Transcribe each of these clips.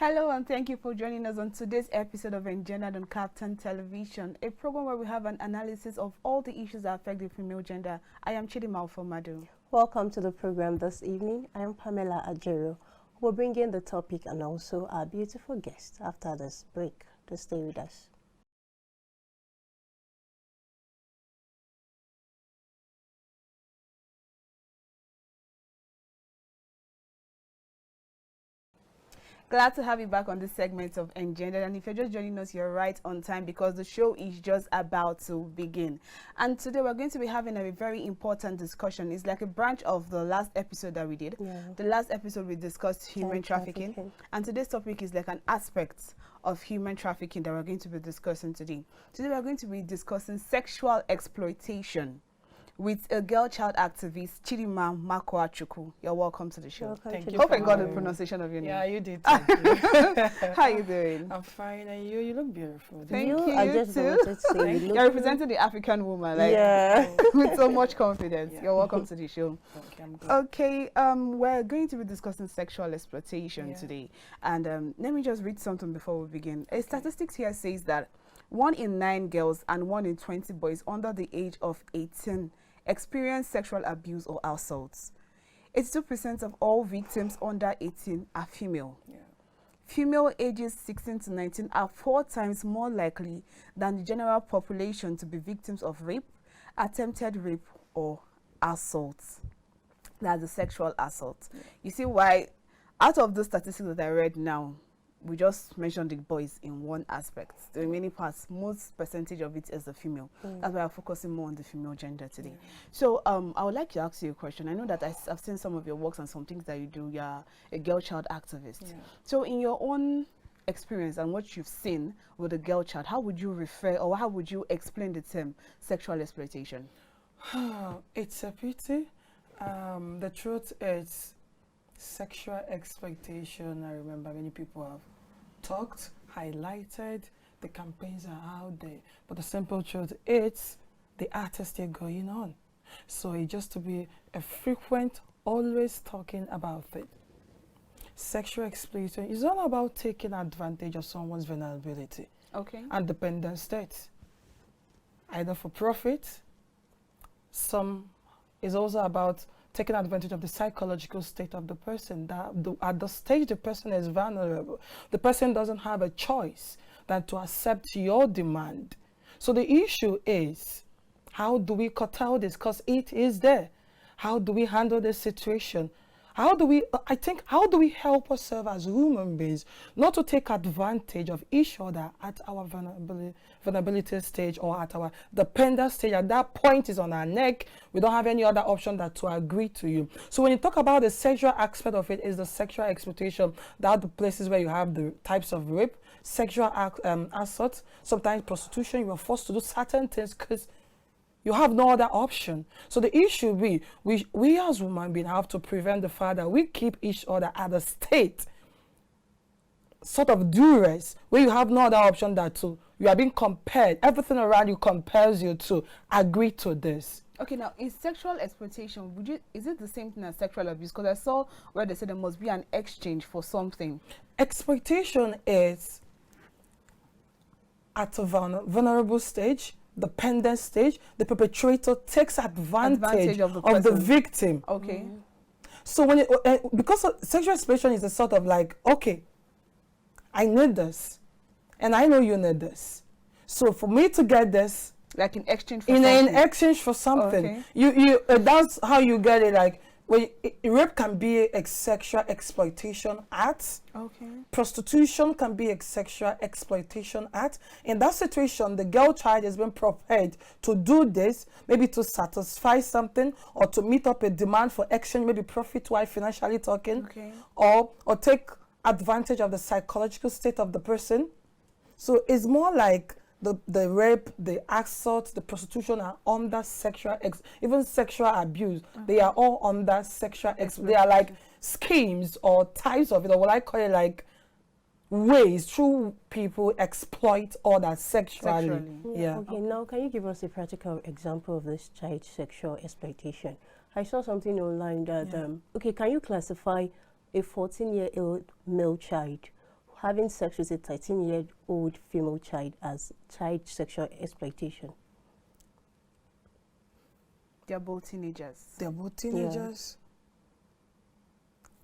Hello and thank you for joining us on today's episode of Engendered on KAFTAN Television, a program where we have an analysis of all the issues that affect the female gender. I am Chidinma Ufomadu. Welcome to the program this evening. I am Pamela, Ajaero. We'll bring in the topic and also our beautiful guest after this break. To stay with us. Glad to have you back on this segment of Engendered, and if you're just joining us, you're right on time because the show is just about to begin. And today we're going to be having a very important discussion. It's like a branch of the last episode that we did. The last episode we discussed human trafficking, and today's topic is like an aspect of human trafficking that we're going to be discussing today. Today we're going to be discussing sexual exploitation with a girl child activist, Chidinma Makuachukwu. You're welcome to the show. Thank you. Hope I got the pronunciation of your name. Yeah, you did. Thank you. How are you doing? I'm fine, and you? You look beautiful. Thank you. I just wanted to say you're representing the African woman, like with so much confidence. You're welcome to the show. Okay, I'm good. Okay, we're going to be discussing sexual exploitation today, and let me just read something before we begin. A statistics here says that 1 in 9 girls and 1 in 20 boys under the age of 18 experience sexual abuse or assaults. 82% of all victims under 18 are female. Female ages 16 to 19 are 4 times more likely than the general population to be victims of rape, attempted rape, or assault. That's the sexual assault. You see why, out of the statistics that I read now, we just mentioned the boys in one aspect. The remaining parts, most percentage of it is the female. That's why I'm focusing more on the female gender today. So I would like to ask you a question. I know that I've seen some of your works and some things that you do. You're a girl child activist. So in your own experience and what you've seen with a girl child, how would you refer or how would you explain the term sexual exploitation? It's a pity. The truth is, sexual exploitation, I remember many people have talked, highlighted, the campaigns are out there, but the simple truth is the art is still going on. So it just to be a frequent, always talking about it. Sexual exploitation is all about taking advantage of someone's vulnerability and dependent state, either for profit. Some is also about taking advantage of the psychological state of the person, that at the stage the person is vulnerable. The person doesn't have a choice than to accept your demand. So the issue is, how do we curtail this? Because it is there. How do we handle this situation? How do we, how do we help ourselves as human beings not to take advantage of each other at our vulnerability stage or at our dependent stage? At that point is on our neck. We don't have any other option than to agree to you. So when you talk about the sexual aspect of it, is the sexual exploitation. That are the places where you have the types of rape, sexual assault, sometimes prostitution. You are forced to do certain things because you have no other option. So the issue we as human beings have to prevent the fact that we keep each other at a state sort of duress where you have no other option than to, you are being compelled, everything around you compels you to agree to this. Okay, now is sexual exploitation, is it the same thing as sexual abuse? Because I saw where they said there must be an exchange for something. Exploitation is at a vulnerable stage, dependent stage. The perpetrator takes advantage of the victim. So when because sexual exploitation is a sort of like, okay, I need this and I know you need this, so for me to get this, like in exchange for something. In exchange for something, that's how you get it. Like when rape can be a sexual exploitation act. Prostitution can be a sexual exploitation act. In that situation, the girl child has been prepared to do this, maybe to satisfy something or to meet up a demand for exchange, maybe profit-wise, financially talking, or take advantage of the psychological state of the person. So it's more like the rape, the assault, the prostitution are under sexual, even sexual abuse. They are all under sexual, they are like schemes or types of it, or what I call it like ways through people exploit others sexually. Okay, now can you give us a practical example of this child sexual exploitation? I saw something online that, okay, can you classify a 14-year-old male child having sex with a 13-year-old female child as child sexual exploitation? They're both teenagers. They're both teenagers.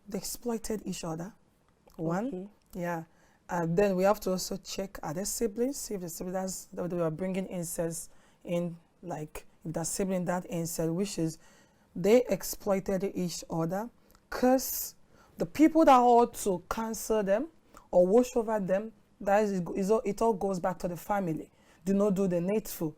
They exploited each other. One. Okay. Yeah. And then we have to also check, are they siblings? See if the siblings that they were bringing incest in, like if that sibling that incest, which is they exploited each other, because the people that ought to cancel them or wash over them, it all goes back to the family. Do not do the needful.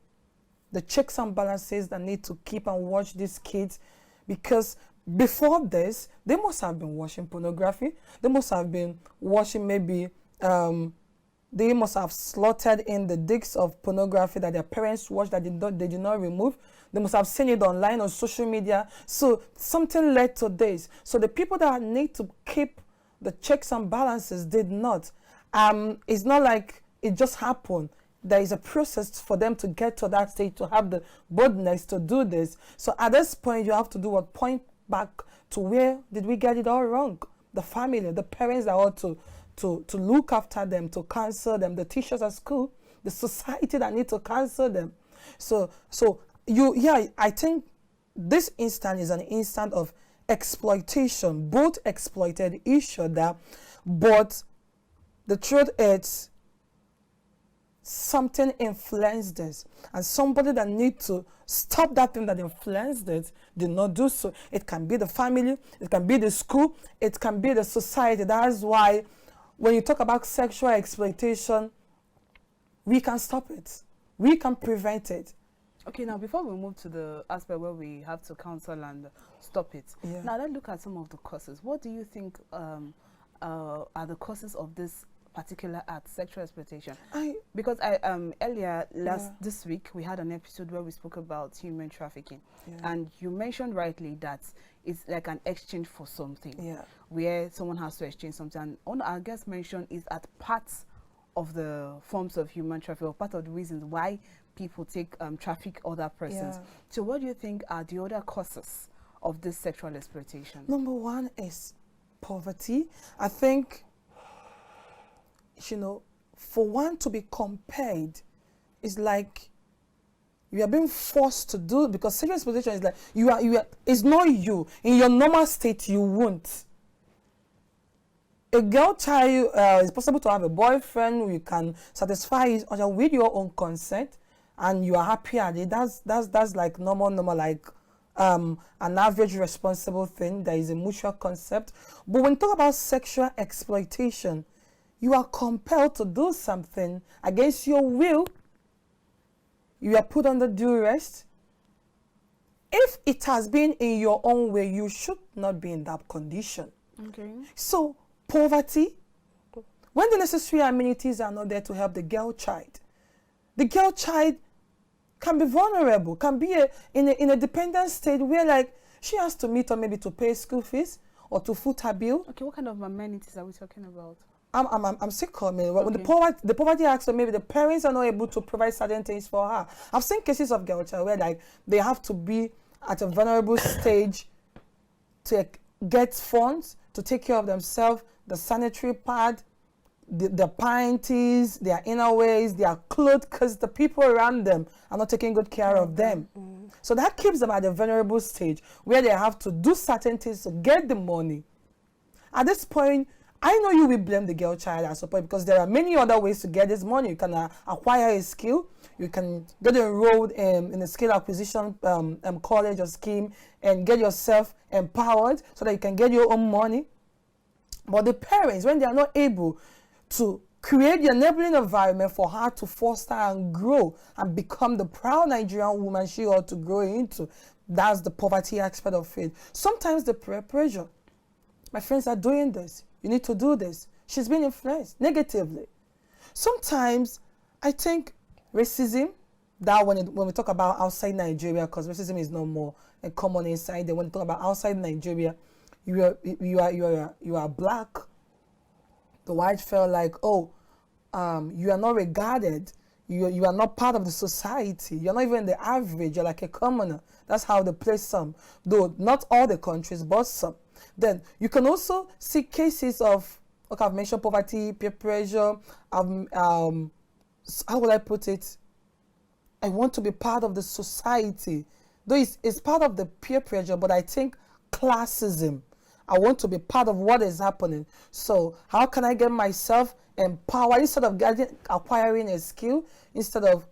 The checks and balances that need to keep and watch these kids, because before this, they must have been watching pornography. They must have been watching maybe, they must have slaughtered in the discs of pornography that their parents watched that they did not remove. They must have seen it online on social media. So something led to this. So the people that need to keep the checks and balances did not. It's not like it just happened. There is a process for them to get to that stage, to have the boldness to do this. So at this point, you have to do what? Point back to where did we get it all wrong? The family, the parents that ought to look after them, to counsel them, the teachers at school, the society that need to counsel them. So I think this instant is an instant of exploitation. Both exploited each other, but the truth is something influenced this, and somebody that need to stop that thing that influenced it did not do so. It can be the family, it can be the school, it can be the society. That's why when you talk about sexual exploitation, we can stop it, we can prevent it. Okay, now before we move to the aspect where we have to counsel and stop it, now let's look at some of the causes. What do you think are the causes of this particular act, sexual exploitation? Because earlier this week we had an episode where we spoke about human trafficking, and you mentioned rightly that it's like an exchange for something, where someone has to exchange something. And one our guest mentioned is at parts of the forms of human trafficking, or part of the reasons why people traffic other persons. So what do you think are the other causes of this sexual exploitation? Number one is poverty. I think, you know, for one to be compared is like you are being forced to do, because sexual exploitation is like you are it's not you. In your normal state, you won't. A girl child, it's possible to have a boyfriend who you can satisfy each other with your own consent, and you are happy at it. That's like normal, like an average responsible thing. There is a mutual concept. But when you talk about sexual exploitation, you are compelled to do something against your will. You are put under duress. If it has been in your own way, you should not be in that condition. Okay. So, poverty, when the necessary amenities are not there to help the girl child can be vulnerable, can be in a dependent state where like she has to meet or maybe to pay school fees or to foot her bill. Okay, what kind of amenities are we talking about? I'm sick of it. When the poverty acts, or maybe the parents are not able to provide certain things for her. I've seen cases of girl child where like they have to be at a vulnerable stage to get funds to take care of themselves, the sanitary pad, the panties, their inner ways, their clothes, because the people around them are not taking good care of them. So that keeps them at a vulnerable stage where they have to do certain things to get the money. At this point, I know you will blame the girl child at some point, because there are many other ways to get this money. You can acquire a skill. You can get enrolled in a skill acquisition college or scheme and get yourself empowered so that you can get your own money. But the parents, when they are not able to create the enabling environment for her to foster and grow and become the proud Nigerian woman she ought to grow into, that's the poverty aspect of it. Sometimes the peer pressure. My friends are doing this. You need to do this. She's been influenced negatively. Sometimes I think racism, that when we talk about outside Nigeria, because racism is no more common inside there. When we talk about outside Nigeria, you are black. The white felt like, oh, you are not regarded. You are not part of the society. You're not even the average. You're like a commoner. That's how they place some. Though not all the countries, but some. Then you can also see cases of Okay, I've mentioned poverty, peer pressure. How would I put it? I want to be part of the society. Though it's part of the peer pressure, but I think classism. I want to be part of what is happening. So how can I get myself empowered instead of acquiring a skill, instead of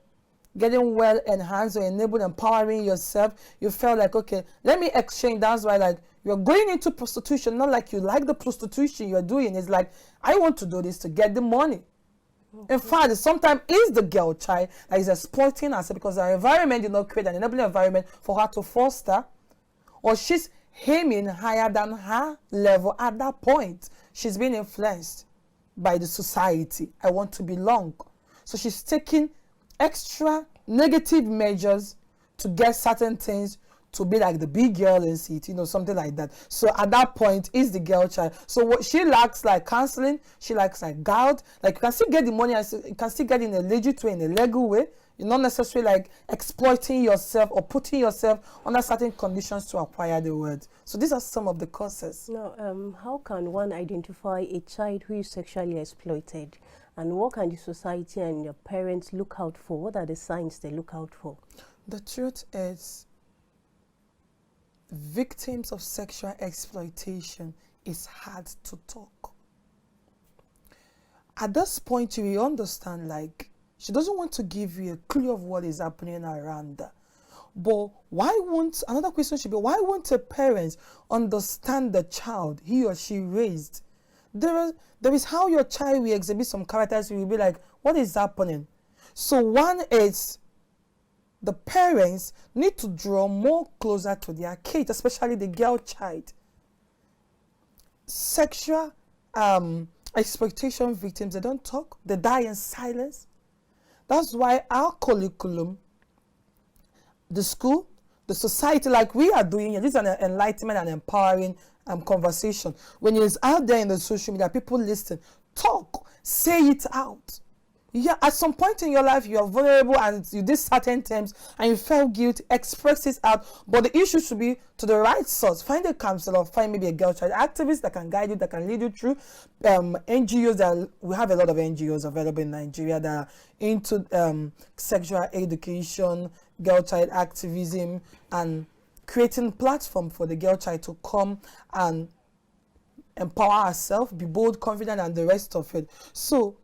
getting well enhanced or enabled, empowering yourself? You felt like, okay, let me exchange. That's why, like, you're going into prostitution, not like you like the prostitution you're doing. It's like, I want to do this to get the money. Okay. In fact, sometimes it's the girl child that is exploiting herself because her environment did not create an enabling environment for her to foster, or she's aiming higher than her level at that point. She's being influenced by the society. I want to belong. So she's taking extra negative measures to get certain things, to be like the big girl in city, something like that. So at that point, is the girl child. So what she lacks, like counseling, she lacks like guide. Like, you can still get the money, and you can still get in a legit way, in a legal way. You're not necessarily like exploiting yourself or putting yourself under certain conditions to acquire the word. So these are some of the causes. Now, how can one identify a child who is sexually exploited? And what can the society and your parents look out for? What are the signs they look out for? The truth is, victims of sexual exploitation is hard to talk. At this point, you will understand, like, she doesn't want to give you a clue of what is happening around her. But another question should be, why won't a parent understand the child he or she raised? There is how your child will exhibit some characters. You will be like, what is happening? So one is, the parents need to draw more closer to their kids, especially the girl child. Sexual exploitation victims, they don't talk. They die in silence. That's why our curriculum, the school, the society, like we are doing here, this is an enlightenment and empowering conversation. When it's out there in the social media, people listen, talk, say it out. Yeah, at some point in your life, you are vulnerable and you did certain things and you felt guilty, express it out. But the issue should be to the right source. Find a counselor, find maybe a girl child activist that can guide you, that can lead you through. NGOs, we have a lot of NGOs available in Nigeria that are into sexual education, girl child activism, and creating platform for the girl child to come and empower herself, be bold, confident, and the rest of it. So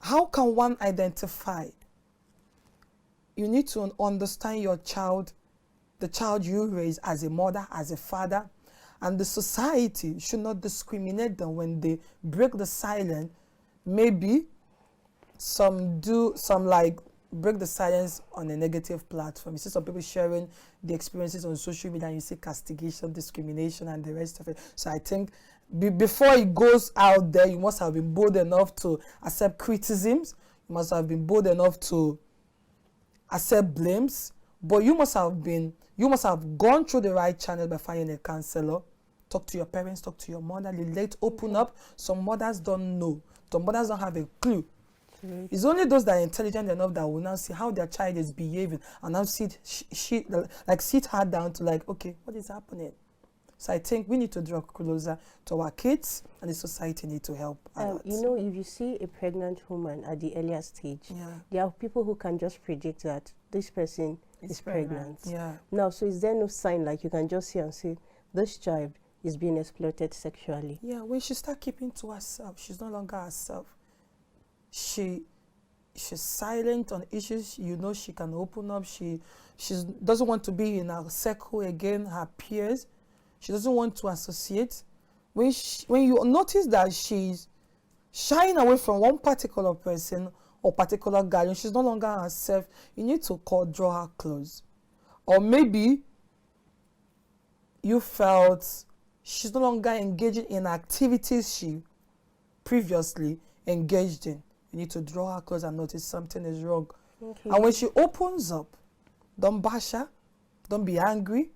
how can one identify? You need to understand your child, the child you raise, as a mother, as a father, and the society should not discriminate them when they break the silence. Maybe some break the silence on a negative platform. You see some people sharing the experiences on social media, and you see castigation, discrimination, and the rest of it. So I think before it goes out there, you must have been bold enough to accept criticisms. You must have been bold enough to accept blames. But you must have gone through the right channel by finding a counselor. Talk to your parents, talk to your mother, relate, open up. Some mothers don't know. Some mothers don't have a clue. It's only those that are intelligent enough that will now see how their child is behaving and now sit her down to like, okay, what is happening? So I think we need to draw closer to our kids, and the society need to help. If you see a pregnant woman at the earlier stage, there are people who can just predict that this person is pregnant. Yeah. Now, so is there no sign like you can just see and say, this child is being exploited sexually? Yeah, when she starts keeping to herself, she's no longer herself. She's silent on issues. She can open up. She doesn't want to be in her circle again, her peers. She doesn't want to associate. When you notice that she's shying away from one particular person or particular guardian, she's no longer herself, you need to draw her close. Or maybe you felt she's no longer engaging in activities she previously engaged in. You need to draw her close and notice something is wrong. Okay. And when she opens up, don't bash her, don't be angry,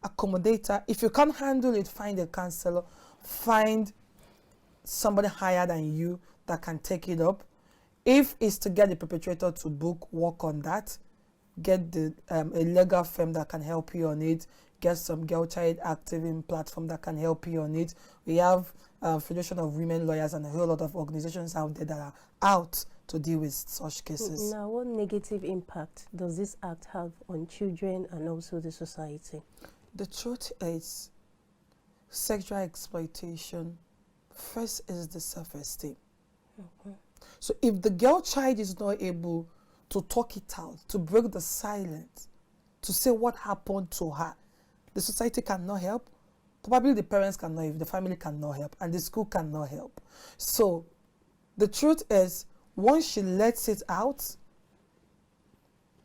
accommodate her. If you can't handle it, find a counselor, find somebody higher than you that can take it up. If it's to get the perpetrator to work on that, get a legal firm that can help you on it, get some girl child active platform that can help you on it. We have Federation of Women Lawyers and a whole lot of organizations out there that are out to deal with such cases. Now, what negative impact does this act have on children and also the society? The truth is, sexual exploitation first is the self-esteem. So if the girl child is not able to talk it out, to break the silence, to say what happened to her, the society cannot help. Probably the parents cannot help, the family cannot help, and the school cannot help. So the truth is, once she lets it out,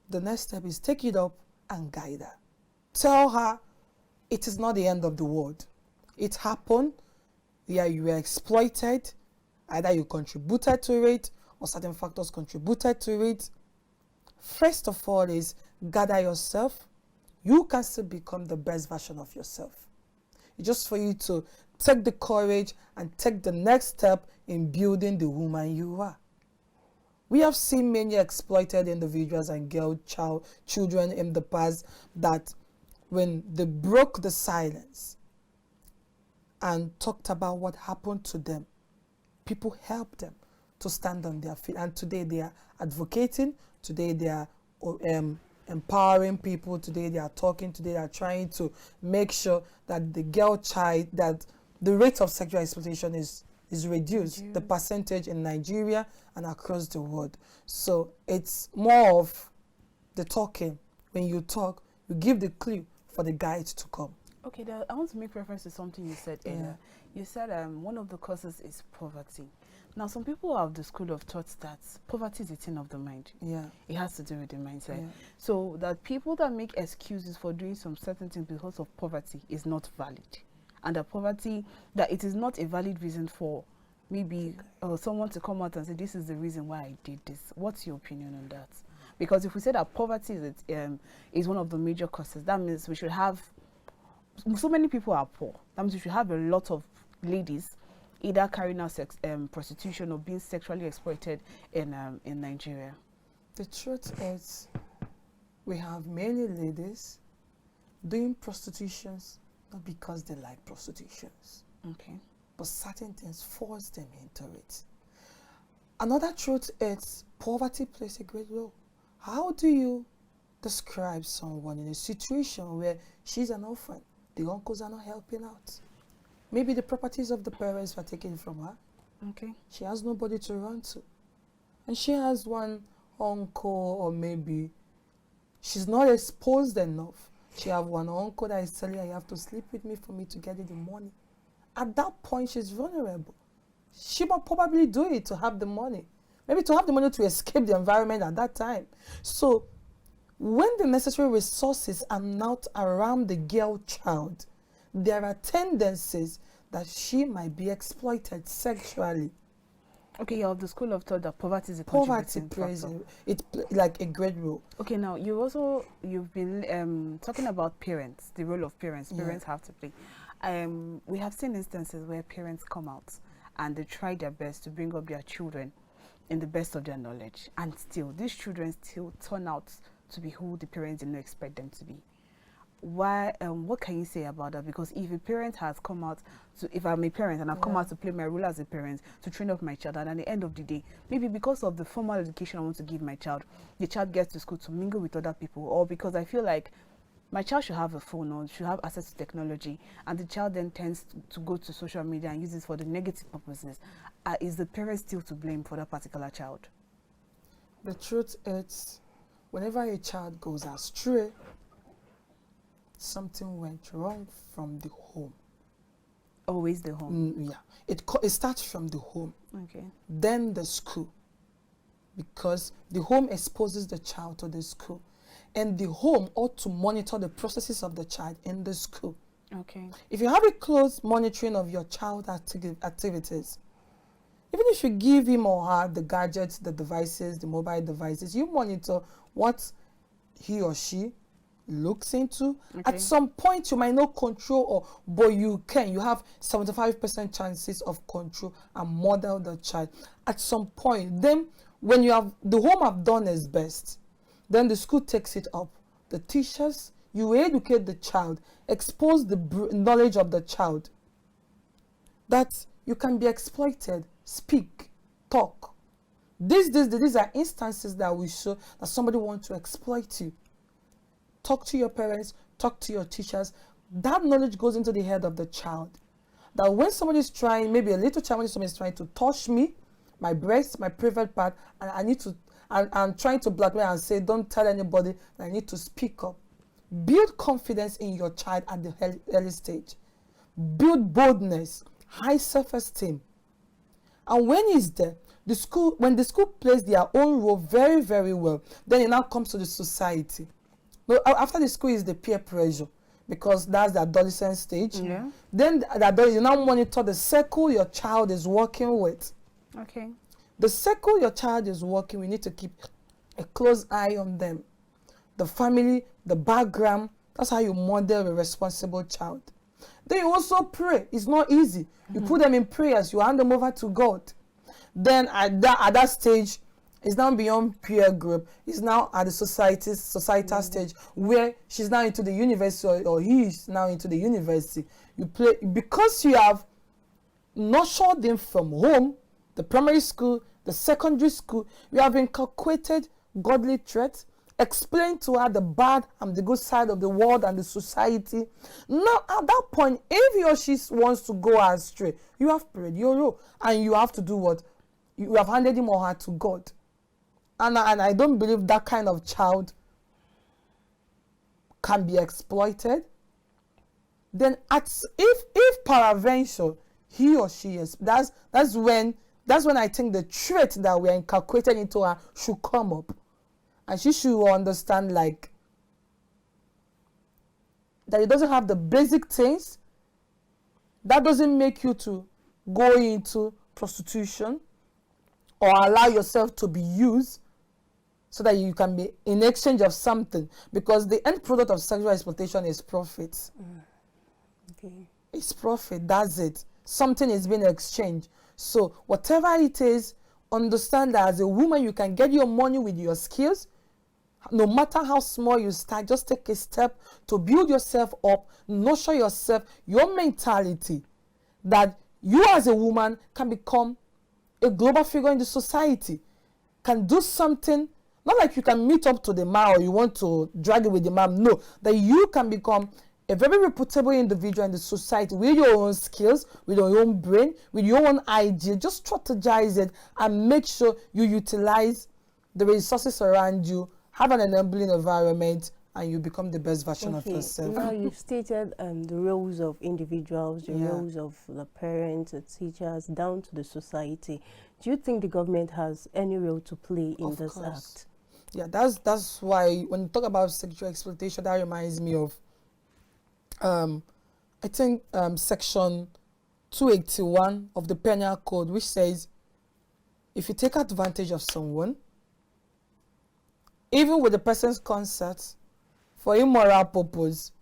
the next step is take it up and guide her. Tell her it is not the end of the world. It happened. Yeah, you were exploited. Either you contributed to it or certain factors contributed to it. First of all is gather yourself. You can still become the best version of yourself. It's just for you to take the courage and take the next step in building the woman you are. We have seen many exploited individuals and children in the past that when they broke the silence and talked about what happened to them, people helped them to stand on their feet. And today they are advocating, today they are empowering people, today they are talking, today they are trying to make sure that the girl child, that the rate of sexual exploitation is reduced, the percentage in Nigeria and across the world. So it's more of the talking. When you talk, you give the clue for the guide to come. Okay, I want to make reference to something you said earlier. You said one of the causes is poverty. Now, some people have the school of thought that poverty is a thing of the mind. Yeah. It has to do with the mindset. Yeah. So that people that make excuses for doing some certain things because of poverty is not valid. And that poverty, that it is not a valid reason for maybe someone to come out and say, this is the reason why I did this. What's your opinion on that? Because if we say that poverty is one of the major causes, that means we should have, so many people are poor. That means we should have a lot of ladies either carrying out prostitution or being sexually exploited in Nigeria. The truth is, we have many ladies doing prostitutions not because they like prostitutions. Okay. But certain things force them into it. Another truth is poverty plays a great role. How do you describe someone in a situation where she's an orphan, the uncles are not helping out? Maybe the properties of the parents were taken from her. Okay. She has nobody to run to. And she has one uncle, or maybe she's not exposed enough. She have one uncle that is telling her, you have to sleep with me for me to get you the money. At that point, she's vulnerable. She will probably do it to have the money. Maybe to have the money to escape the environment at that time. So when the necessary resources are not around the girl child, there are tendencies that she might be exploited sexually. Okay, you're of the school of thought that poverty is a Poverty contributing plays factor. like a great role. Okay, now you've been talking about parents, the role of parents. Parents have to play. We have seen instances where parents come out and they try their best to bring up their children in the best of their knowledge, and still these children still turn out to be who the parents did not expect them to be. Why? What can you say about that? Because if a parent has come out to, if I'm a parent and I've come out to play my role as a parent to train up my child, and at the end of the day, maybe because of the formal education I want to give my child, the child gets to school to mingle with other people, or because I feel like my child should have a phone or should have access to technology, and the child then tends to go to social media and use it for the negative purposes, is the parent still to blame for that particular child? The truth is, whenever a child goes astray, something went wrong from the home. Always the home. It starts from the home. Okay. Then the school, because the home exposes the child to the school, and the home ought to monitor the processes of the child in the school. Okay. If you have a close monitoring of your child's activities, even if you give him or her the gadgets, the devices, the mobile devices, you monitor what he or she looks into. Okay. At some point, you might not control, but you can. You have 75% chances of control and model the child. At some point, then when you have the home have done its best, then the school takes it up. The teachers you educate the child, expose the knowledge of the child, that you can be exploited, speak, talk. These are instances that will show that somebody wants to exploit you. Talk to your parents, talk to your teachers. That knowledge goes into the head of the child. That when somebody is trying, maybe a little child, when somebody is trying to touch me, my breast, my private part, and I need to, I'm trying to blackmail and say, don't tell anybody, I need to speak up. Build confidence in your child at the early stage. Build boldness, high self-esteem. And when he's there, when the school plays their own role very, very well, then it now comes to the society. No, after the school is the peer pressure, because that's the adolescent stage. Yeah. Then you now monitor the circle your child is working with. Okay. The circle your child is working, we need to keep a close eye on them. The family, the background, that's how you model a responsible child. Then you also pray. It's not easy. You put them in prayers, you hand them over to God. Then at that stage, it's now beyond peer group. It's now at the societal stage, where she's now into the university, or he is now into the university. You play, because you have nurtured them from home, the primary school, the secondary school, you have inculcated godly traits, explain to her the bad and the good side of the world and the society. Now, at that point, if he or she wants to go astray, you have prayed your role, and you have to do what? You have handed him or her to God. And I don't believe that kind of child can be exploited. Then, if peradventure he or she is, that's when I think the trait that we are inculcated into her should come up. And she should understand, like, that it doesn't have the basic things. That doesn't make you to go into prostitution or allow yourself to be used so that you can be in exchange of something. Because the end product of sexual exploitation is profit. Okay. It's profit, that's it. Something is being exchanged. So whatever it is, understand that as a woman, you can get your money with your skills. No matter how small you start, just take a step to build yourself up, nurture yourself, your mentality, that you as a woman can become a global figure in the society, can do something, not like you can meet up to the man or you want to drag it with the man, no, that you can become a very reputable individual in the society with your own skills, with your own brain, with your own idea. Just strategize it and make sure you utilize the resources around you, have an enabling environment, and you become the best version of yourself. Now you've stated the roles of individuals, the roles of the parents, the teachers, down to the society. Do you think the government has any role to play in this act? Yeah, that's why when you talk about sexual exploitation, that reminds me of I think section 281 of the Penal Code, which says if you take advantage of someone, even with the person's consent, for immoral purpose,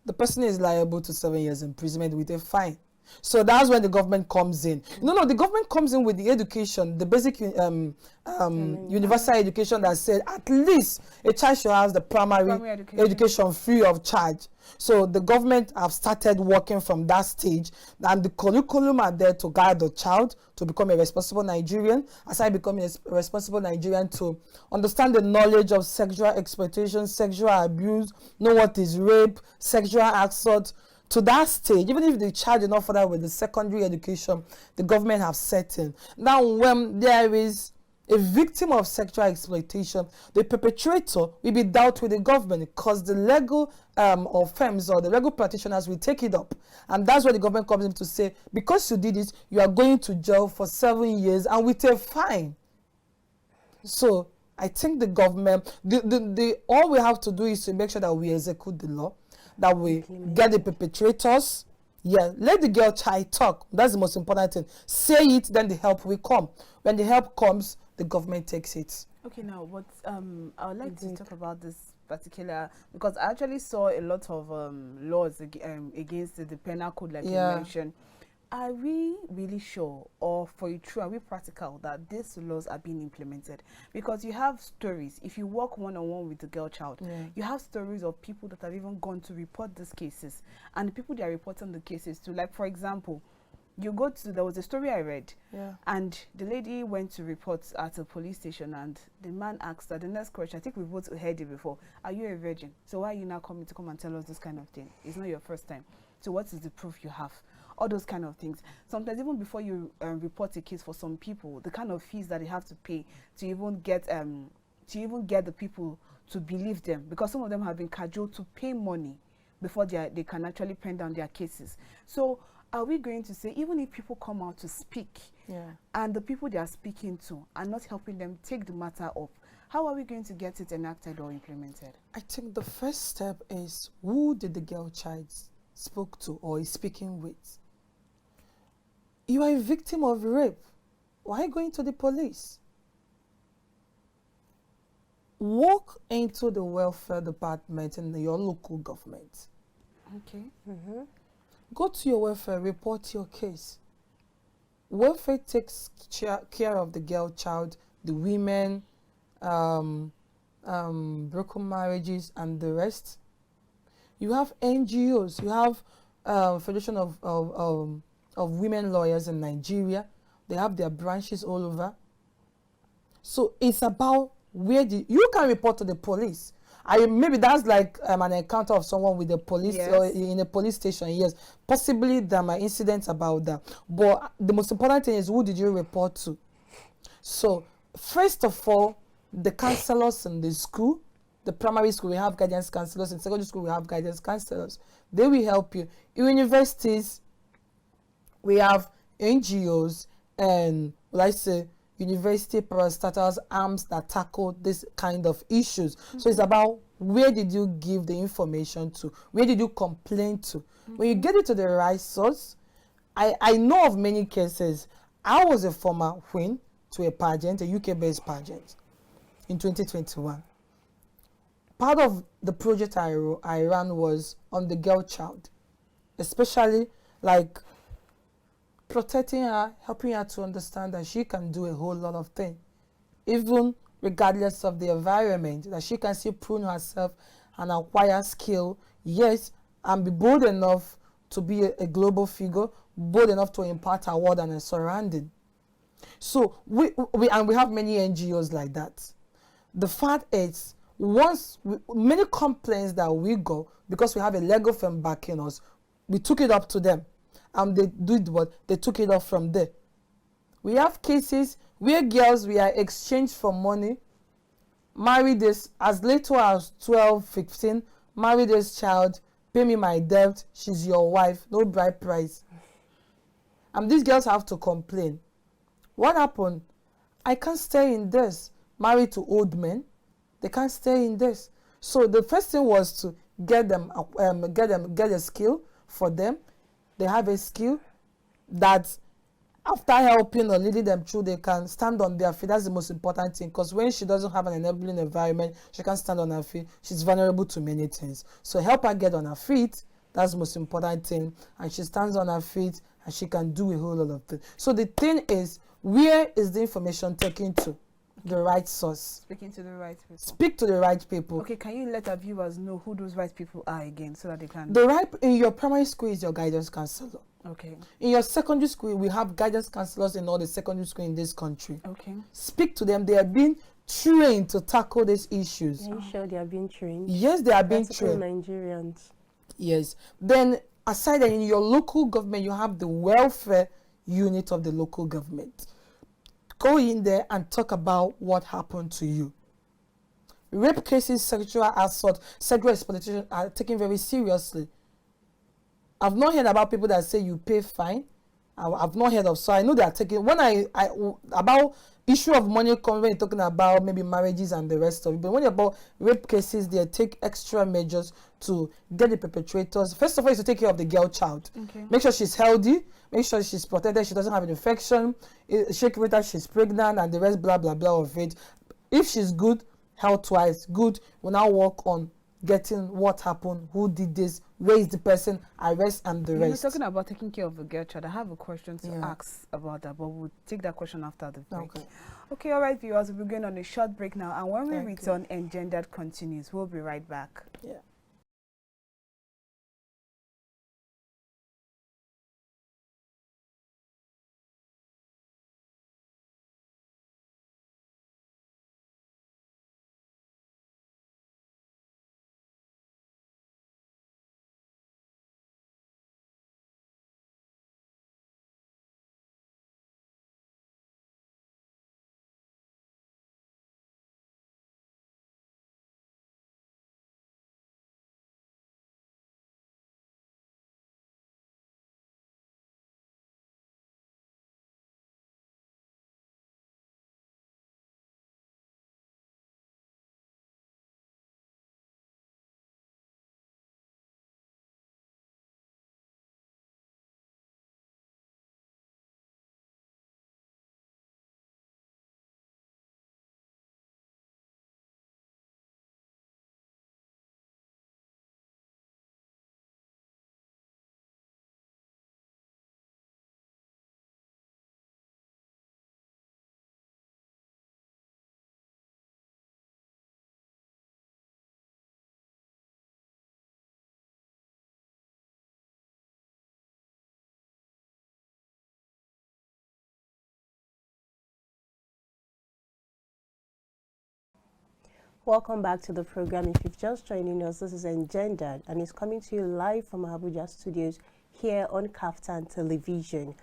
the person is liable to 7 years imprisonment with a fine. So that's when the government comes in. No, the government comes in with the education, the basic universal education that said at least a child should have the primary education free of charge. So the government have started working from that stage, and the curriculum are there to guide the child to become a responsible Nigerian. Aside becoming a responsible Nigerian, to understand the knowledge of sexual exploitation, sexual abuse, know what is rape, sexual assault. To that stage, even if the child is not further with the secondary education, the government have set in. Now, when there is a victim of sexual exploitation, the perpetrator will be dealt with the government, because the legal offense or the legal practitioners will take it up. And that's where the government comes in to say, because you did it, you are going to jail for 7 years and with a fine. So I think the government, all we have to do is to make sure that we execute the law, that we get the perpetrators. Yeah, let the girl child talk. That's the most important thing. Say it, then the help will come. When the help comes, the government takes it. Okay, now what I would like to talk about this particular, because I actually saw a lot of laws against the penal code, like you mentioned. are we really sure, or for you true, are we practical that these laws are being implemented? Because you have stories, if you work one-on-one with the girl child, you have stories of people that have even gone to report these cases, and the people they are reporting the cases to, like for example, you go to, there was a story I read, and the lady went to report at a police station, and the man asked her the next question, I think we both heard it before, are you a virgin? So why are you now coming to come and tell us this kind of thing? It's not your first time. So what is the proof you have? All those kind of things. Sometimes even before you report a case, for some people, the kind of fees that they have to pay to even get the people to believe them, because some of them have been cajoled to pay money before they can actually pen down their cases. So are we going to say, even if people come out to speak, and the people they are speaking to are not helping them take the matter up, how are we going to get it enacted or implemented? I think the first step is, who did the girl child spoke to or is speaking with? You are a victim of rape. Why going to the police? Walk into the welfare department in your local government. Okay. Go to your welfare, report your case. Welfare takes care of the girl child, the women, broken marriages, and the rest. You have NGOs. You have Federation of Women Lawyers in Nigeria. They have their branches all over. So it's about where you can report to the police. Maybe that's like an encounter of someone with the police or in a police station. Yes, possibly there are incidents about that. But the most important thing is, who did you report to? So first of all, the counselors in the school, the primary school, we have guidance counselors. In secondary school, we have guidance counselors. They will help you. In universities, we have NGOs and, let's say, university parastatals, arms that tackle this kind of issues. So it's about, where did you give the information to? Where did you complain to? When you get it to the right source, I know of many cases. I was a former queen to a pageant, a UK-based pageant, in 2021. Part of the project I ran was on the girl child, especially like protecting her, helping her to understand that she can do a whole lot of things, even regardless of the environment, that she can still prune herself and acquire skill, yes, and be bold enough to be a global figure, bold enough to impact her world and her surrounding. So we have many NGOs like that. The fact is, many complaints that we got, because we have a legal firm backing us, we took it up to them. And they did what? They took it off from there. We have cases where girls were exchanged for money, marry this as little as 12, 15, marry this child, pay me my debt, she's your wife, no bride price. And these girls have to complain. What happened? I can't stay in this. Married to old men, they can't stay in this. So the first thing was to get a skill for them. They have a skill that, after helping or leading them through, they can stand on their feet. That's the most important thing, because when she doesn't have an enabling environment, she can't stand on her feet. She's vulnerable to many things. So help her get on her feet. That's the most important thing. And she stands on her feet and she can do a whole lot of things. So the thing is, where is the information taken to? The right source. Speaking to the right people. Speak to the right people. Okay, can you let our viewers know who those right people are again, so that they can... In your primary school is your guidance counselor. Okay. In your secondary school, we have guidance counselors in all the secondary school in this country. Okay. Speak to them. They are being trained to tackle these issues. Are you sure they are being trained? Yes, they are being trained. Nigerians. Yes. Then, aside that, in your local government, you have the welfare unit of the local government. Go in there and talk about what happened to you. Rape cases, sexual assault, sexual exploitation are taken very seriously. I've not heard about people that say you pay fine. I've not heard of, so I know they are taking, when about issue of money, when you're talking about maybe marriages and the rest of it, but when you're about rape cases, they take extra measures to get the perpetrators. First of all, is to take care of the girl child. Okay. Make sure she's healthy, make sure she's protected, she doesn't have an infection, shake with her, she's pregnant, and the rest, blah, blah, blah of it. If she's good, health-wise, good, we'll now work on getting what happened, who did this, where is the person, arrest and the rest. You're talking about taking care of the girl child. I have a question to ask about that, but we'll take that question after the break. Okay, all right, viewers, we're going on a short break now, and when we return, Engendered continues. We'll be right back. Yeah. Welcome back to the program. If you've just joining us, this is Engendered, and it's coming to you live from Abuja studios here on KAFTAN television.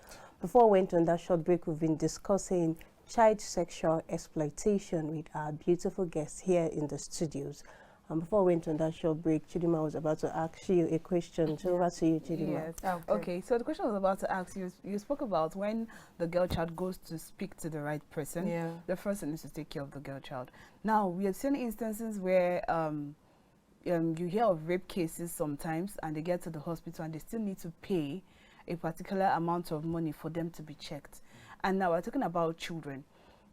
Before we went on that short break, we've been discussing child sexual exploitation with our beautiful guests here in the studios. And before we went on that short break, Chidinma was about to ask you a question. So over to you, Chidinma. Yes. Okay, so the question I was about to ask you, you spoke about when the girl child goes to speak to the right person, the person is to take care of the girl child. Now, we have seen instances where you hear of rape cases sometimes, and they get to the hospital and they still need to pay a particular amount of money for them to be checked. And now we're talking about children.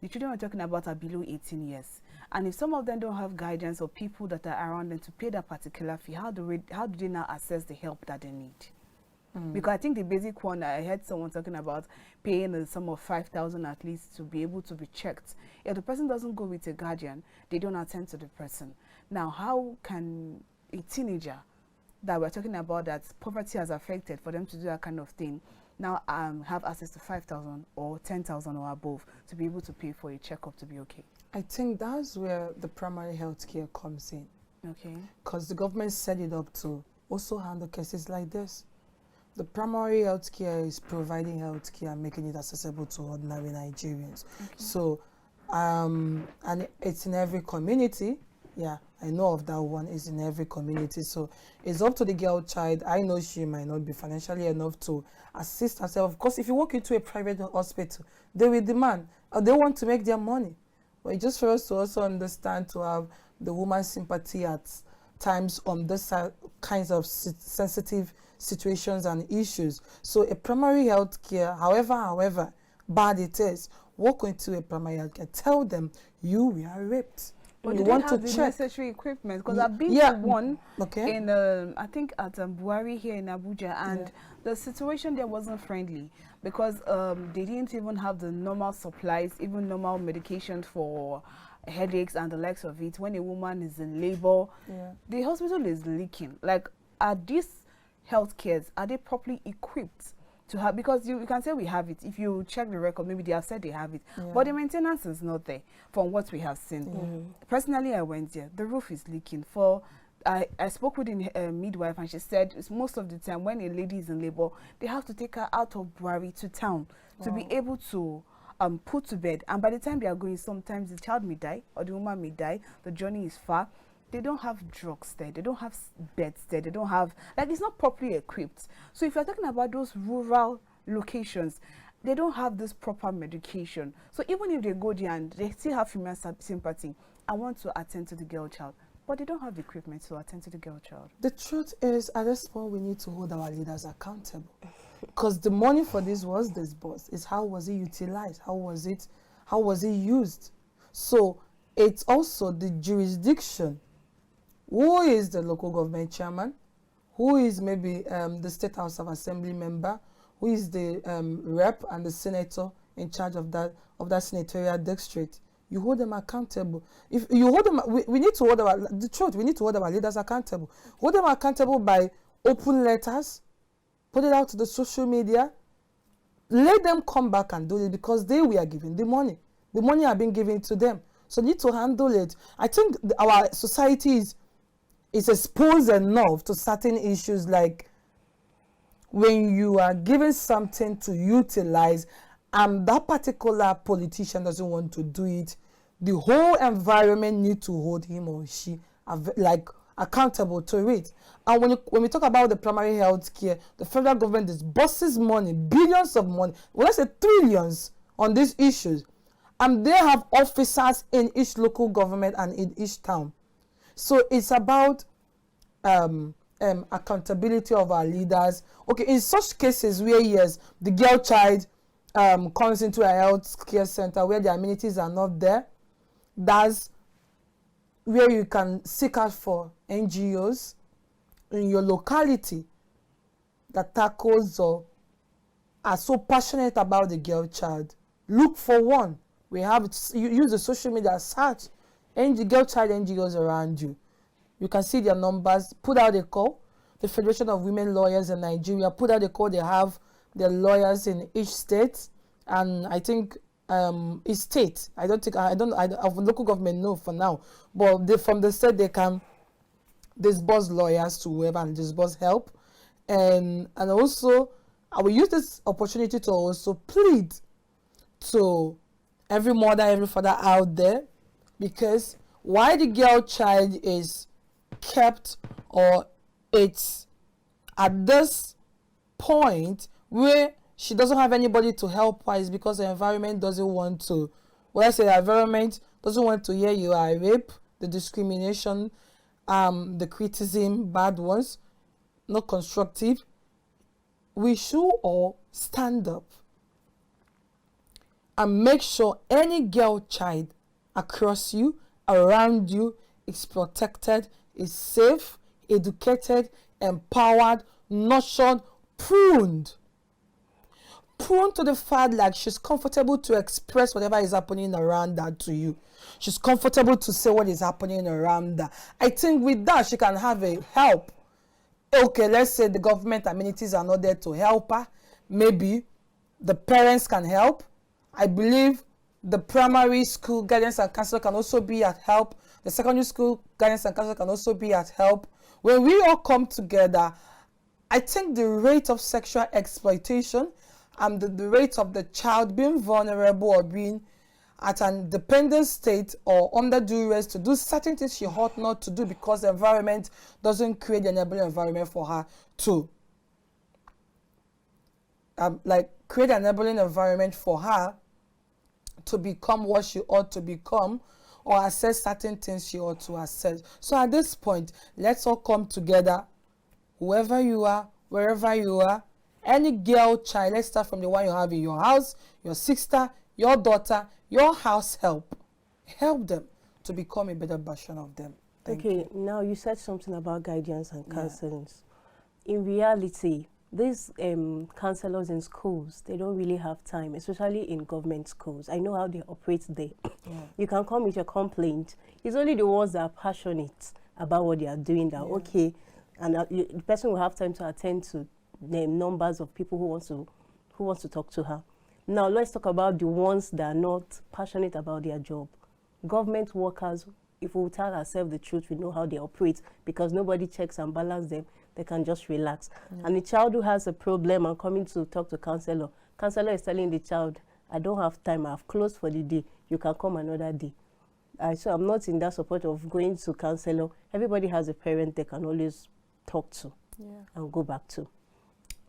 The children we're talking about are below 18 years. And if some of them don't have guidance or people that are around them to pay that particular fee, how do they now assess the help that they need? Because I think the basic one, I heard someone talking about paying a sum of 5,000 at least to be able to be checked. If the person doesn't go with a guardian, they don't attend to the person. Now, how can a teenager that we're talking about that poverty has affected for them to do that kind of thing now have access to 5,000 or 10,000 or above to be able to pay for a checkup to be okay? I think that's where the primary health care comes in. Okay. Because the government set it up to also handle cases like this. The primary health care is providing health care and making it accessible to ordinary Nigerians. Okay. So, and it's in every community. Yeah, I know of that one. It's in every community. So it's up to the girl child. I know she might not be financially enough to assist herself. Of course, if you walk into a private hospital, they will demand, or they want to make their money. But just for us to also understand, to have the woman's sympathy at times on this kinds of sensitive situations and issues. So a primary health care, however bad it is, walk into a primary health care, tell them you were raped. But you want to check the necessary equipment? Because I've been to one in, I think at Buhari here in Abuja, and the situation there wasn't friendly because they didn't even have the normal supplies, even normal medication for headaches and the likes of it. When a woman is in labor, the hospital is leaking. Like, are these health cares, are they properly equipped to have? Because you can say we have it. If you check the record, maybe they have said they have it, but the maintenance is not there from what we have seen. Personally, I went there. The roof is leaking. I spoke with a midwife, and she said most of the time when a lady is in labor, they have to take her out of Buhari to town to be able to put to bed. And by the time they are going, sometimes the child may die or the woman may die. The journey is far. They don't have drugs there. They don't have beds there. They don't have, like, it's not properly equipped. So if you're talking about those rural locations, they don't have this proper medication. So even if they go there and they still have female sympathy, I want to attend to the girl child, but they don't have the equipment to attend to the girl child. The truth is, at this point, we need to hold our leaders accountable. Because the money for this was disbursed. It's how was it utilized? How was it used? So it's also the jurisdiction who is the local government chairman, who is maybe the State House of Assembly member, who is the rep and the senator in charge of that senatorial district. You hold them accountable. If you hold them, we need to hold the truth. We need to hold our leaders accountable. Hold them accountable by open letters, put it out to the social media. Let them come back and do it because they were given the money. The money have been given to them. So need to handle it. I think our society is exposed enough to certain issues, like when you are given something to utilize and that particular politician doesn't want to do it, the whole environment need to hold him or she like accountable to it. And when we talk about the primary health care, the federal government disburses money, billions of money, well, let's say trillions on these issues. And they have officers in each local government and in each town. So it's about accountability of our leaders. Okay, in such cases where, yes, the girl child comes into a health care center where the amenities are not there, that's where you can seek out for NGOs in your locality that tackles or are so passionate about the girl child. Look for one. We have you use the social media, search girl child NGOs around you. You can see their numbers. Put out a call. The Federation of Women Lawyers in Nigeria put out a call. They have their lawyers in each state, and I think each state. I don't of local government no for now, but from the state they can disburse lawyers to whoever and disburse help, and also I will use this opportunity to also plead to every mother, every father out there, because why the girl child is kept or it's at this point where she doesn't have anybody to help her is because the environment doesn't want to, well, I say the environment doesn't want to hear you are rape, the discrimination, the criticism, bad ones, not constructive. We should all stand up and make sure any girl child across you, around you, is protected, is safe, educated, empowered, nurtured, pruned to the fact like she's comfortable to express whatever is happening around her to you. She's comfortable to say what is happening around her. I think with that she can have a help. Okay, let's say the government amenities are not there to help her. Maybe the parents can help. I believe the primary school guidance and counselor can also be at help. The secondary school guidance and counselor can also be at help. When we all come together, I think the rate of sexual exploitation and the rate of the child being vulnerable or being at an dependent state or under duress to do certain things she ought not to do because the environment doesn't create the enabling environment for her to create an enabling environment for her to become what she ought to become or assess certain things she ought to assess. So at this point, let's all come together, whoever you are, wherever you are, any girl child, let's start from the one you have in your house, your sister, your daughter, your house help. Help them to become a better version of them. Thank you. Now you said something about guidance and counseling. Yeah. In reality, these counselors in schools, they don't really have time, especially in government schools. I know how they operate there. Yeah. You can come with your complaint. It's only the ones that are passionate about what they are doing that, okay, and the person will have time to attend to the numbers of people who wants to talk to her. Now, let's talk about the ones that are not passionate about their job. Government workers, if we tell ourselves the truth, we know how they operate because nobody checks and balances them. They can just relax. Yeah. And the child who has a problem and coming to talk to counselor is telling the child, I don't have time, I've closed for the day, you can come another day. So I'm not in that support of going to counselor. Everybody has a parent they can always talk to and go back to.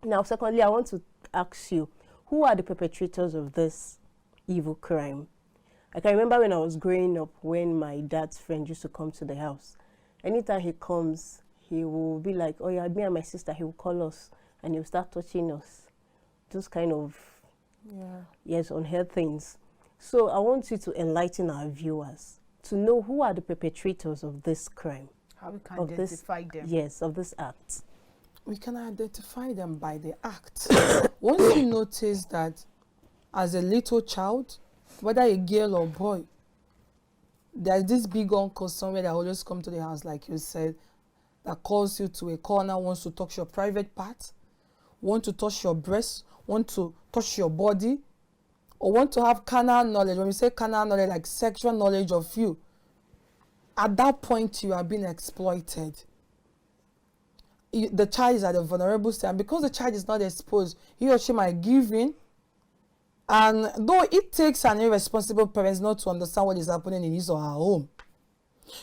Now, secondly, I want to ask you, who are the perpetrators of this evil crime? I can remember when I was growing up, when my dad's friend used to come to the house. Anytime he comes, he will be like, oh yeah, me and my sister, he will call us and he'll start touching us. Those kind of, unheard things. So I want you to enlighten our viewers to know who are the perpetrators of this crime. How we can of identify them? Yes, of this act. We can identify them by the act. Once you notice that as a little child, whether a girl or boy, there's this big uncle somewhere that will just come to the house, like you said, that calls you to a corner, wants to touch your private part, want to touch your breast, want to touch your body, or want to have carnal knowledge. When we say carnal knowledge, like sexual knowledge of you, at that point you are being exploited. The child is at a vulnerable state, and because the child is not exposed, he or she might give in. And though it takes an irresponsible parent not to understand what is happening in his or her home.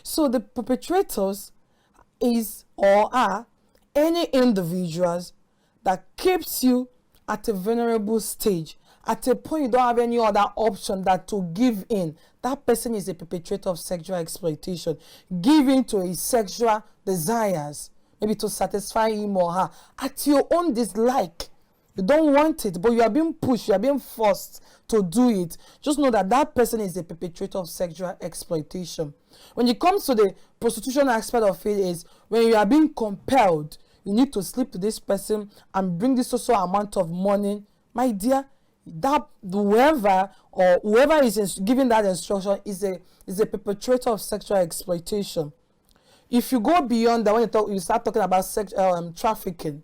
So the perpetrators is or are any individuals that keeps you at a vulnerable stage. At a point you don't have any other option than to give in. That person is a perpetrator of sexual exploitation. Give in to his sexual desires, maybe to satisfy him or her at your own dislike. You don't want it, but you are being pushed, you are being forced to do it. Just know that that person is a perpetrator of sexual exploitation. When it comes to the prostitution aspect of it, is when you are being compelled, you need to sleep with this person and bring this also amount of money. My dear, that whoever is giving that instruction is a perpetrator of sexual exploitation. If you go beyond that, when you start talking about trafficking,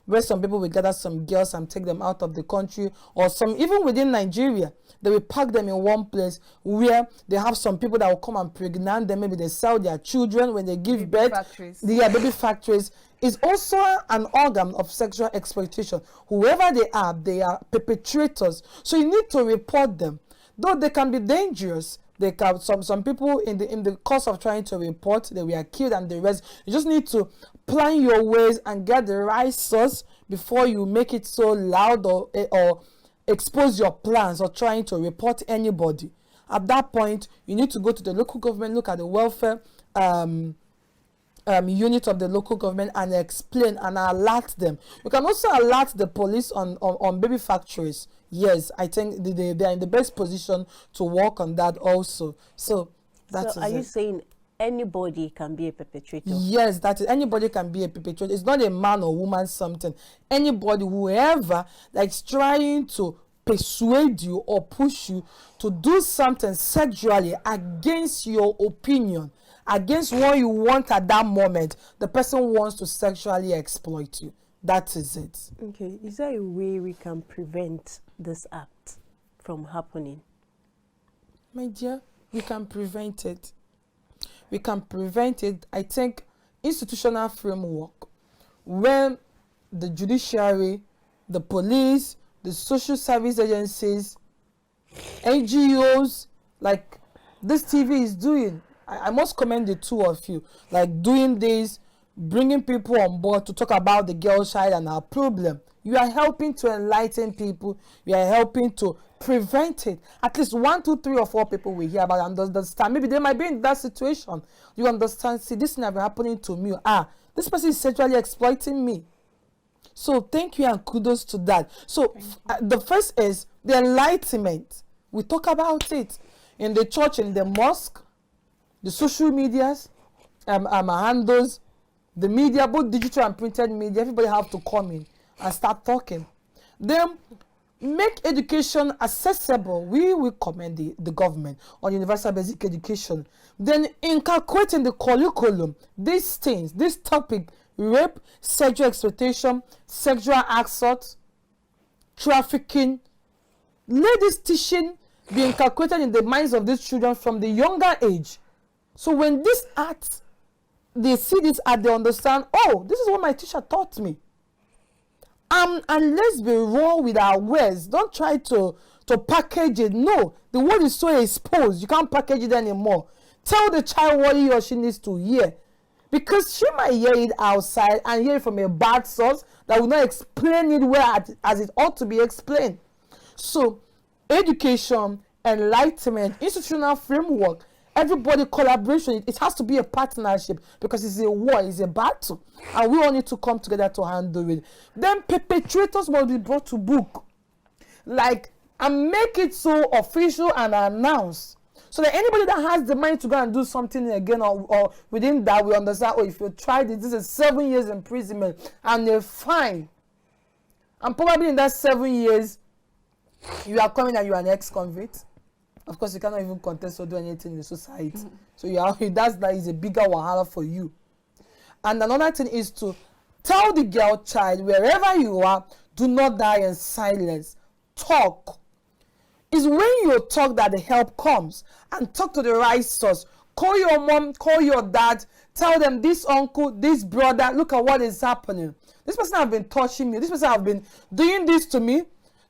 where some people will gather some girls and take them out of the country, or some even within Nigeria, they will pack them in one place where they have some people that will come and pregnant them. Maybe they sell their children when they give birth. Baby factories is also an organ of sexual exploitation. Whoever they are perpetrators. So you need to report them. Though they can be dangerous, they can, some people in the course of trying to report, they were killed and the rest. You just need to plan your ways and get the right source before you make it so loud or expose your plans or trying to report anybody. At that point, you need to go to the local government, look at the welfare unit of the local government and explain and alert them. You can also alert the police on baby factories. Yes, I think they are in the best position to work on that also. So that's so are you saying anybody can be a perpetrator? Yes, that is, anybody can be a perpetrator. It's not a man or woman something. Anybody, whoever that's trying to persuade you or push you to do something sexually against your opinion, against what you want at that moment, the person wants to sexually exploit you. That is it. Okay, is there a way we can prevent this act from happening? My dear, we can prevent it. We can prevent it. I think institutional framework, when the judiciary, the police, the social service agencies, NGOs, like this TV is doing, I must commend the two of you, like doing this, bringing people on board to talk about the girl child and our problem. You are helping to enlighten people. You are helping to prevent it. At least 1, 2, 3 or 4 people will hear about and understand. Maybe they might be in that situation. You understand, see, this never happening to me. This person is sexually exploiting me. So thank you and kudos to that. So the first is the enlightenment. We talk about it in the church, in the mosque, the social medias, handles, the media, both digital and printed media. Everybody have to come in and start talking. Then make education accessible. We will commend the government on universal basic education. Then inculcate in the curriculum these things, this topic: rape, sexual exploitation, sexual assault, trafficking. Let this teaching be inculcated in the minds of these children from the younger age. So when this act, they see this art, they understand, oh, this is what my teacher taught me. And let's be raw with our words. Don't try to package it. No, the word is so exposed. You can't package it anymore. Tell the child what he or she needs to hear. Because she might hear it outside and hear it from a bad source that will not explain it well as it ought to be explained. So, education, enlightenment, institutional framework, everybody collaboration, it has to be a partnership because it's a war, it's a battle. And we all need to come together to handle it. Then perpetrators must be brought to book. Like, and make it so official and announced. So that anybody that has the money to go and do something again, or within that, we understand, oh, if you tried it, this is 7 years imprisonment and a fine. And probably in that 7 years, you are coming and you are an ex-convict. Of course, you cannot even contest or do anything in the society. So that is a bigger wahala for you. And another thing is to tell the girl child, wherever you are, do not die in silence. Talk. It's when you talk that the help comes. And talk to the right source. Call your mom, call your dad, tell them, this uncle, this brother, look at what is happening. This person has been touching me. This person has been doing this to me,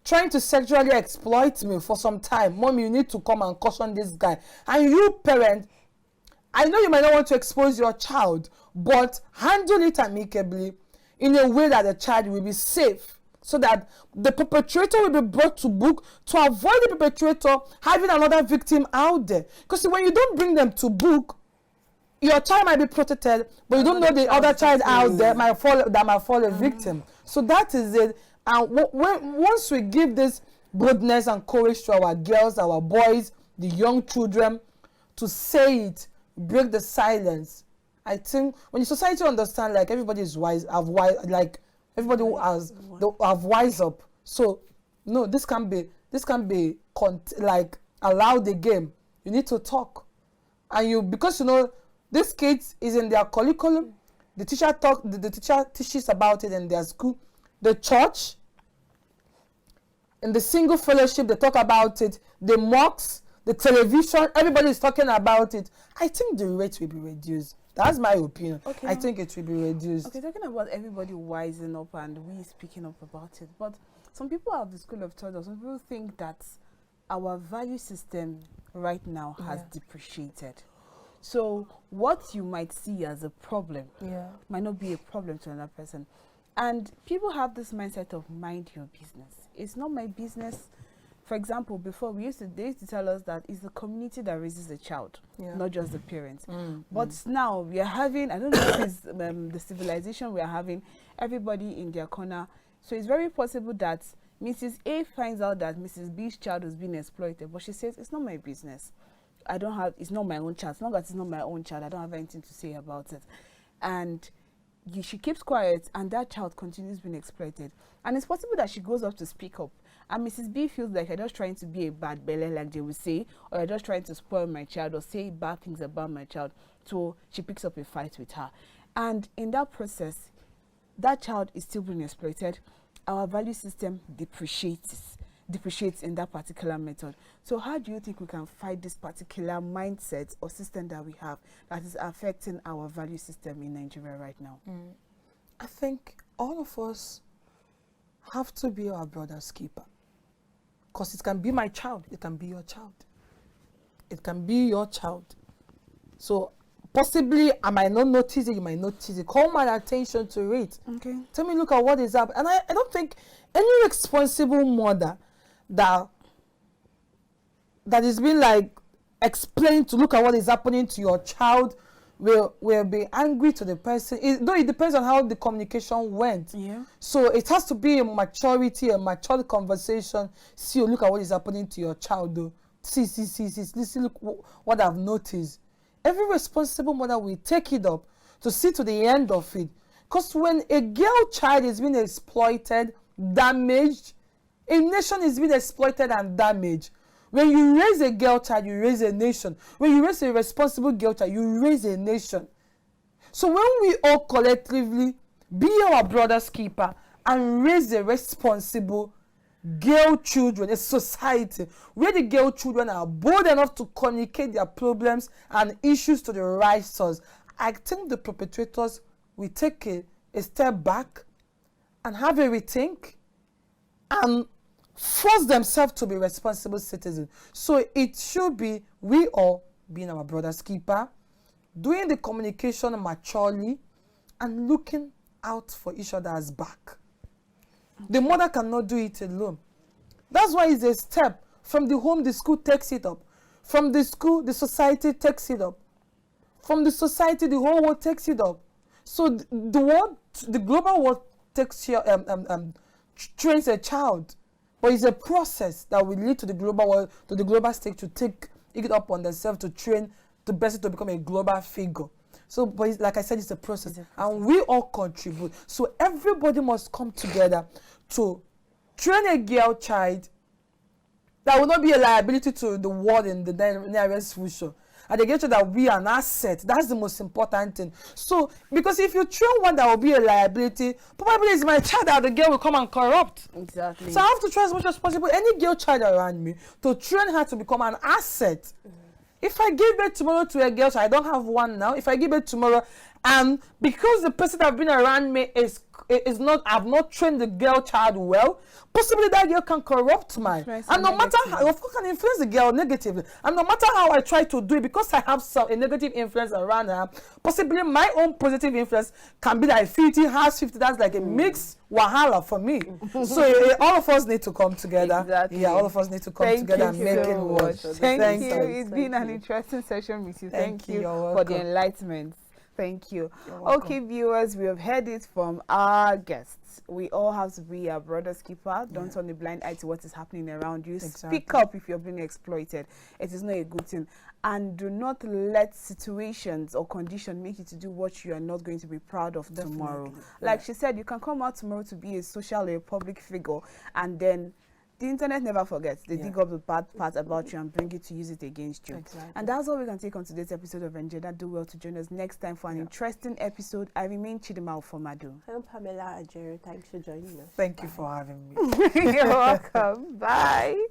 trying to sexually exploit me for some time. Mom, you need to come and caution this guy. And you, parent, I know you might not want to expose your child, but handle it amicably in a way that the child will be safe, so that the perpetrator will be brought to book, to avoid the perpetrator having another victim out there. Because when you don't bring them to book, your child might be protected, but you don't know the other child out there might fall a victim. So that is it. And once we give this boldness and courage to our girls, our boys, the young children, to say it, break the silence. I think when the society understands, like, everybody is wise, like everybody who has wise up. So no, this can be like allow the game. You need to talk, and because this kids is in their curriculum. The teacher the teacher teaches about it in their school. The church, in the single fellowship, they talk about it. The mosques, the television, everybody is talking about it. I think the rate will be reduced. That's my opinion. Okay. I think it will be reduced. Okay, talking about everybody wising up and we speaking up about it, but some people have the school of thought, some people think that our value system right now has depreciated. So what you might see as a problem might not be a problem to another person. And people have this mindset of mind your business. It's not my business. For example, before they used to tell us that it's the community that raises the child, not just the parents. But now we are having, I don't know if it's the civilization we are having, everybody in their corner. So it's very possible that Mrs. A finds out that Mrs. B's child is being exploited, but she says, it's not my business. It's not my own child. As long as it's not my own child, I don't have anything to say about it. And she keeps quiet, and that child continues being exploited. And it's possible that she goes up to speak up, and Mrs. B feels like you're just trying to be a bad belly, like they will say, or you're just trying to spoil my child or say bad things about my child. So she picks up a fight with her. And in that process, that child is still being exploited. Our value system depreciates in that particular method. So how do you think we can fight this particular mindset or system that we have that is affecting our value system in Nigeria right now? I think all of us have to be our brother's keeper. Because it can be my child, it can be your child. It can be your child. So possibly I might not notice it, you might notice it. Call my attention to it. Okay. Tell me, look at what is up. And I don't think any responsible mother that is being like explained to look at what is happening to your child will be angry to the person. Though it depends on how the communication went. Yeah. So it has to be a maturity, a mature conversation. See, look at what is happening to your child. Though. See, look what I've noticed. Every responsible mother will take it up to see to the end of it. Because when a girl child is being exploited, damaged, a nation is being exploited and damaged. When you raise a girl child, you raise a nation. When you raise a responsible girl child, you raise a nation. So when we all collectively be our brother's keeper and raise a responsible girl children, a society where the girl children are bold enough to communicate their problems and issues to the right source, I think the perpetrators will take a step back and have a rethink and force themselves to be responsible citizens. So it should be we all being our brother's keeper, doing the communication maturely, and looking out for each other's back. The mother cannot do it alone. That's why it's a step. From the home, the school takes it up. From the school, the society takes it up. From the society, the whole world takes it up. So the global world trains a child. But it's a process that will lead to the global world, to the global stage to take it up on themselves to train the person to become a global figure. So, but like I said, it's a process, and we all contribute. So everybody must come together to train a girl child that will not be a liability to the world in the nearest future. And they get you that we are an asset. That's the most important thing. So, because if you train one that will be a liability, probably it's my child that the girl will come and corrupt. Exactly. So I have to try as much as possible, any girl child around me, to train her to become an asset. If I give birth tomorrow to a girl, so I don't have one now. If I give birth tomorrow, and because the person that have been around me is not, I've not trained the girl child well, possibly that girl can corrupt mine. And no matter how, of course, can influence the girl negatively. And no matter how I try to do it, because I have a negative influence around her, possibly my own positive influence can be like 50, has 50. That's like a mixed wahala for me. So all of us need to come together. Exactly. Yeah, all of us need to come together and make it work. Thank you. It's been an interesting session with you. Thank you for the enlightenment. Thank you. Okay, viewers, we have heard it from our guests. We all have to be our brother's keeper. Don't turn a blind eye to what is happening around you. Speak up if you're being exploited. It is not a good thing. And do not let situations or conditions make you to do what you are not going to be proud of tomorrow. Like she said, you can come out tomorrow to be a social or a public figure, and then the internet never forgets. They dig up the bad part about you and bring it to use it against you. Exactly. And that's all we can take on today's episode of Engendered. Do well to join us next time for an interesting episode. I remain Chidinma Ufomadu. I'm Pamela Ajaero. Thanks for joining us. Thank you for having me. You're welcome. Bye.